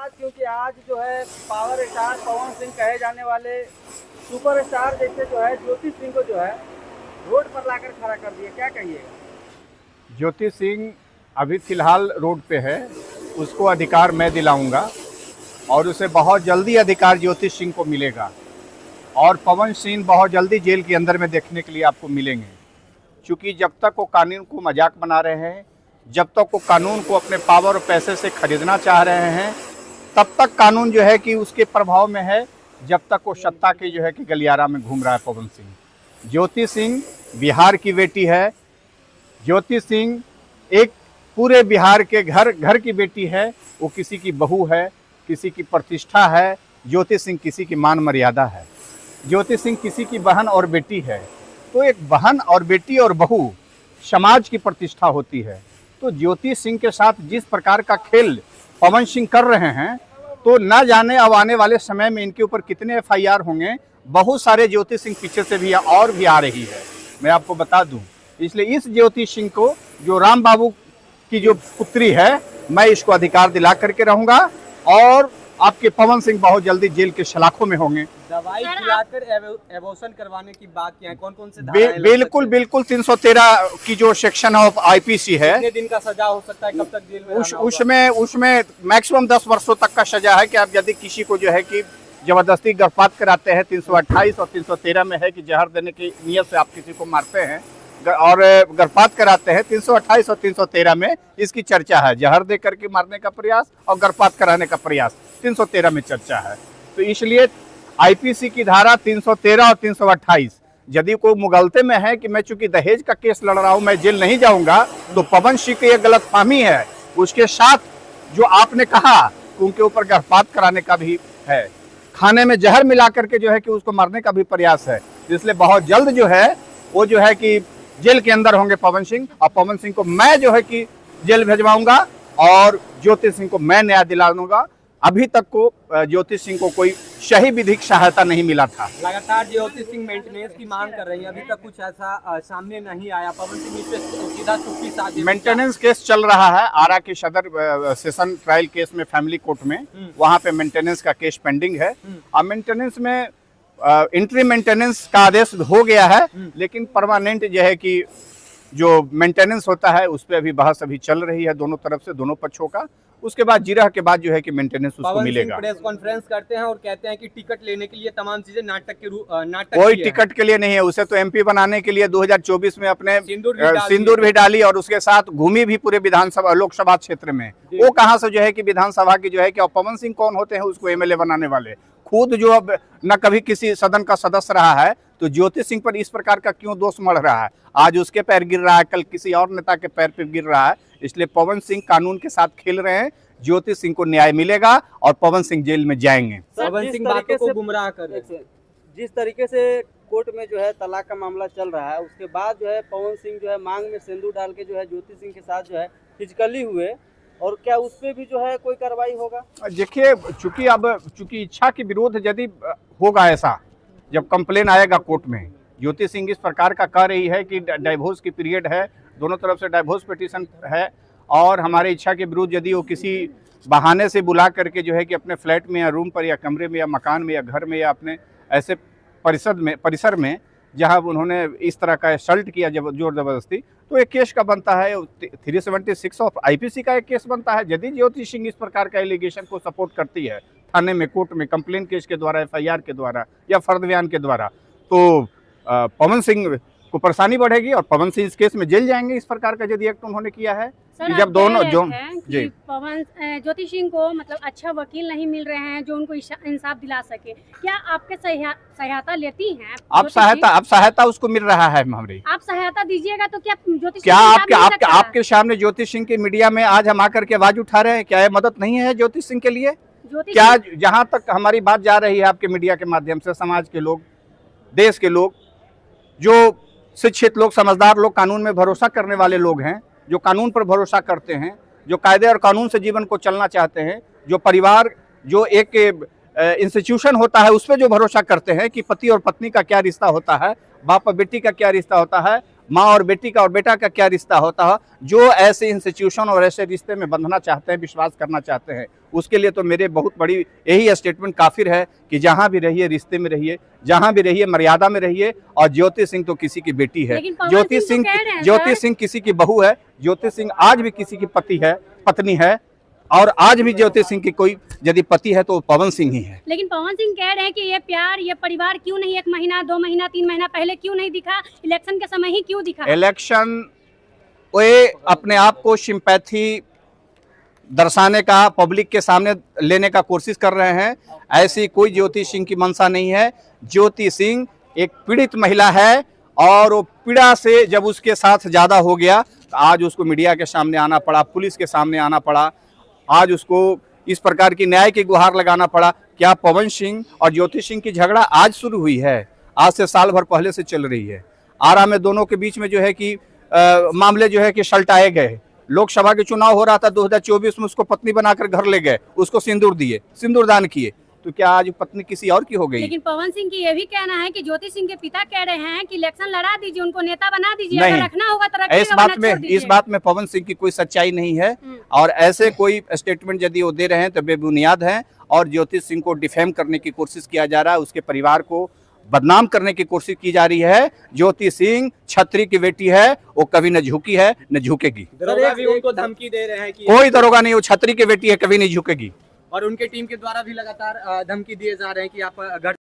आज, क्योंकि आज जो है पावर स्टार पवन सिंह कहे जाने वाले सुपरस्टार जैसे जो है ज्योति सिंह को जो है रोड पर लाकर खड़ा कर दिया, क्या कहिएगा? ज्योति सिंह अभी फिलहाल रोड पे है, उसको अधिकार मैं दिलाऊंगा और उसे बहुत जल्दी अधिकार ज्योति सिंह को मिलेगा और पवन सिंह बहुत जल्दी जेल के अंदर में देखने के लिए आपको मिलेंगे। क्योंकि जब तक वो कानून को मजाक बना रहे हैं, जब तक वो कानून को अपने पावर और पैसे से खरीदना चाह रहे हैं, तब तक कानून जो है कि उसके प्रभाव में है, जब तक वो सत्ता के जो है कि गलियारा में घूम रहा है पवन सिंह। ज्योति सिंह बिहार की बेटी है, ज्योति सिंह एक पूरे बिहार के घर की बेटी है, वो किसी की बहू है, किसी की प्रतिष्ठा है। ज्योति सिंह किसी की मान मर्यादा है, ज्योति सिंह किसी की बहन और बेटी है। तो एक बहन और बेटी और बहू समाज की प्रतिष्ठा होती है। तो ज्योति सिंह के साथ जिस प्रकार का खेल पवन सिंह कर रहे हैं, तो ना जाने अब आने वाले समय में इनके ऊपर कितने FIR होंगे। बहुत सारे ज्योति सिंह पीछे से भी और भी आ रही है, मैं आपको बता दूं। इसलिए इस ज्योति सिंह को, जो राम बाबू की जो पुत्री है, मैं इसको अधिकार दिला करके रहूंगा और आपके पवन सिंह बहुत जल्दी जेल के सलाखों में होंगे। दवाई खिलाकर एबॉर्शन करवाने की बात की है, कौन कौन से धाराएं बिल्कुल 313 की जो सेक्शन ऑफ IPC है, कितने दिन का सजा हो सकता है, कब तक जेल में उसमें मैक्सिमम 10 वर्षों तक का सजा है कि आप यदि किसी को जो है कि जबरदस्ती गर्भपात कराते हैं। 328 और 313 में है कि जहर देने की नीयत से आप किसी को मारते हैं और गर्भपात कराते हैं। 328 और 313 में इसकी चर्चा है, जहर दे करके मारने का प्रयास और गर्भपात कराने का प्रयास 313 में चर्चा है। तो इसलिए IPC की धारा 313 और 328 यदि कोई मुगलते में है कि मैं चूंकि दहेज का केस लड़ रहा हूं, मैं जेल नहीं जाऊंगा, तो पवन सिंह की एक गलतफहमी है। उसके साथ जो आपने कहा उनके ऊपर गर्भपात कराने का भी है, खाने में जहर मिला करके जो है कि उसको मारने का भी प्रयास है। इसलिए बहुत जल्द जो है वो जो है कि जेल के अंदर होंगे पवन सिंह, और पवन सिंह को मैं जो है कि जेल भेजवाऊंगा और ज्योति सिंह को मैं न्याय दिला दूंगा। अभी तक को ज्योति सिंह को कोई सही विधिक सहायता नहीं मिला था। लगातार ज्योति सिंह मेंटेनेंस की मांग कर रही है, अभी तक कुछ ऐसा सामने नहीं आया। पवन सिंह इस पे सीधा चुप्पी साधे मेंटेनेंस केस चल रहा है आरा के सदर सेशन ट्रायल केस में, फैमिली कोर्ट में, वहां पे मेंटेनेंस का केस पेंडिंग है। और मेंटेनेंस में इंट्री मेंटेनेंस का आदेश हो गया है, लेकिन परमानेंट जो है कि जो मेंटेनेंस होता है उस पर अभी बहस अभी चल रही है दोनों तरफ से, दोनों पक्षों का। उसके बाद जिरह के बाद जो है कि मेंटेनेंस उसको मिलेगा। प्रेस कॉन्फ्रेंस करते हैं और कहते हैं कि टिकट लेने के लिए तमाम चीजें नाटक कोई टिकट के लिए नहीं है, उसे तो MP बनाने के लिए 2024 में अपने सिंदूर भी डाली और उसके साथ घूमी भी पूरे विधानसभा लोकसभा क्षेत्र में। वो कहाँ से जो है कि विधानसभा की जो है कि, और पवन सिंह कौन होते हैं उसको MLA बनाने वाले? खुद जो अब न कभी किसी सदन का सदस्य रहा है, तो ज्योति सिंह पर इस प्रकार का क्यों दोष मढ़ रहा है? आज उसके पैर गिर रहा है, कल किसी और नेता के पैर पे गिर रहा है। इसलिए पवन सिंह कानून के साथ खेल रहे हैं। ज्योति सिंह को न्याय मिलेगा और पवन सिंह जेल में जाएंगे। पवन सिंह बातों को गुमराह कर रहे हैं। जिस तरीके से कोर्ट में जो है तलाक का मामला चल रहा है, उसके बाद जो है पवन सिंह जो है मांग में सिंदूर डाल के जो है ज्योति सिंह के साथ जो है फिजिकली हुए, और क्या उस पे भी जो है कोई कार्रवाई होगा? देखिए, चूंकि इच्छा के विरोध यदि होगा, ऐसा जब कंप्लेन आएगा कोर्ट में, ज्योति सिंह इस प्रकार का कह रही है कि डाइवोर्स की पीरियड है, दोनों तरफ से डाइवोर्स पिटीशन है, और हमारे इच्छा के विरुद्ध यदि वो किसी बहाने से बुला करके जो है कि अपने फ्लैट में या रूम पर या कमरे में या मकान में या घर में या अपने ऐसे परिसर में जहां उन्होंने इस तरह का असल्ट किया जोर जबरदस्ती, तो एक केस का बनता है। 376 ऑफ IPC का एक केस बनता है। यदि ज्योति सिंह इस प्रकार का एलिगेशन को सपोर्ट करती है थाने में, कोर्ट में, कंप्लेन केस के द्वारा, FIR के द्वारा या फर्द बयान के द्वारा, तो पवन सिंह को परेशानी बढ़ेगी और पवन सिंह इस केस में जेल जाएंगे। इस प्रकार का यदि एक्ट उन्होंने किया है कि जब दोनों जी पवन ज्योति सिंह को मतलब अच्छा वकील नहीं मिल रहे हैं जो उनको इंसाफ दिला सके, क्या आपके सहायता लेती हैं? आप सहायता उसको मिल रहा है हमारी। आप सहायता दीजिएगा तो क्या ज्योति क्या आपके सामने ज्योति सिंह की मीडिया में आज हम आकर के आवाज उठा रहे हैं? क्या ये मदद नहीं है ज्योति सिंह के लिए? क्या जहां तक हमारी बात जा रही है आपके मीडिया के माध्यम से, समाज के लोग, देश के लोग, जो शिक्षित लोग, समझदार लोग, कानून में भरोसा करने वाले लोग हैं, जो कानून पर भरोसा करते हैं, जो कायदे और कानून से जीवन को चलना चाहते हैं, जो परिवार, जो एक इंस्टीट्यूशन होता है उस पर जो भरोसा करते हैं कि पति और पत्नी का क्या रिश्ता होता है, बाप और बेटी का क्या रिश्ता होता है, माँ और बेटी का और बेटा का क्या रिश्ता होता है। जो ऐसे इंस्टीट्यूशन और ऐसे रिश्ते में बंधना चाहते हैं, विश्वास करना चाहते हैं, उसके लिए तो मेरे बहुत बड़ी यही स्टेटमेंट काफिर है कि जहां भी रहिए रिश्ते में रहिए, जहां भी रहिए मर्यादा में रहिए। और ज्योति सिंह तो किसी की बेटी है, ज्योति सिंह किसी की बहू है, ज्योति सिंह आज भी किसी की पत्नी है, और आज भी ज्योति सिंह की कोई यदि पति है तो पवन सिंह ही है। लेकिन पवन सिंह कह रहे हैं कि ये प्यार, ये परिवार क्यों नहीं 1 महीना, 2 महीना, 3 महीना पहले क्यों नहीं दिखा, इलेक्शन के समय ही क्यों दिखा? इलेक्शन वे अपने आप को सिंपैथी दर्शाने का, पब्लिक के सामने लेने का कोशिश कर रहे हैं। ऐसी कोई ज्योति सिंह की मंशा नहीं है। ज्योति सिंह एक पीड़ित महिला है, और वो पीड़ा से जब उसके साथ ज्यादा हो गया तो आज उसको मीडिया के सामने आना पड़ा, पुलिस के सामने आना पड़ा, आज उसको इस प्रकार की न्याय की गुहार लगाना पड़ा। क्या पवन सिंह और ज्योति सिंह की झगड़ा आज शुरू हुई है? आज से साल भर पहले से चल रही है। आरा में दोनों के बीच में जो है कि मामले जो है कि सलटाए गए। लोकसभा के चुनाव हो रहा था 2024 में, उसको पत्नी बनाकर घर ले गए, उसको सिंदूर दिए, सिंदूर दान किए, तो क्या आज पत्नी किसी और की हो गई? लेकिन पवन सिंह की ये भी कहना है कि ज्योति सिंह के पिता कह रहे हैं कि इलेक्शन लड़ा दीजिए, उनको नेता बना दीजिए, अगर रखना होगा तो रखिएगा, इस बात में पवन सिंह की कोई सच्चाई नहीं है। और ऐसे कोई स्टेटमेंट यदि वो दे रहे हैं तो बेबुनियाद है, और ज्योति सिंह को डिफेम करने की कोशिश किया जा रहा है, उसके परिवार को बदनाम करने की कोशिश की जा रही है। ज्योति सिंह छत्री की बेटी है, वो कभी न झुकी है न झुकेगी। दरोगा भी उनको धमकी दे रहे हैं कि कोई दरोगा नहीं, वो छत्री की बेटी है, कभी नहीं झुकेगी। और उनके टीम के द्वारा भी लगातार धमकी दिए जा रहे हैं कि आप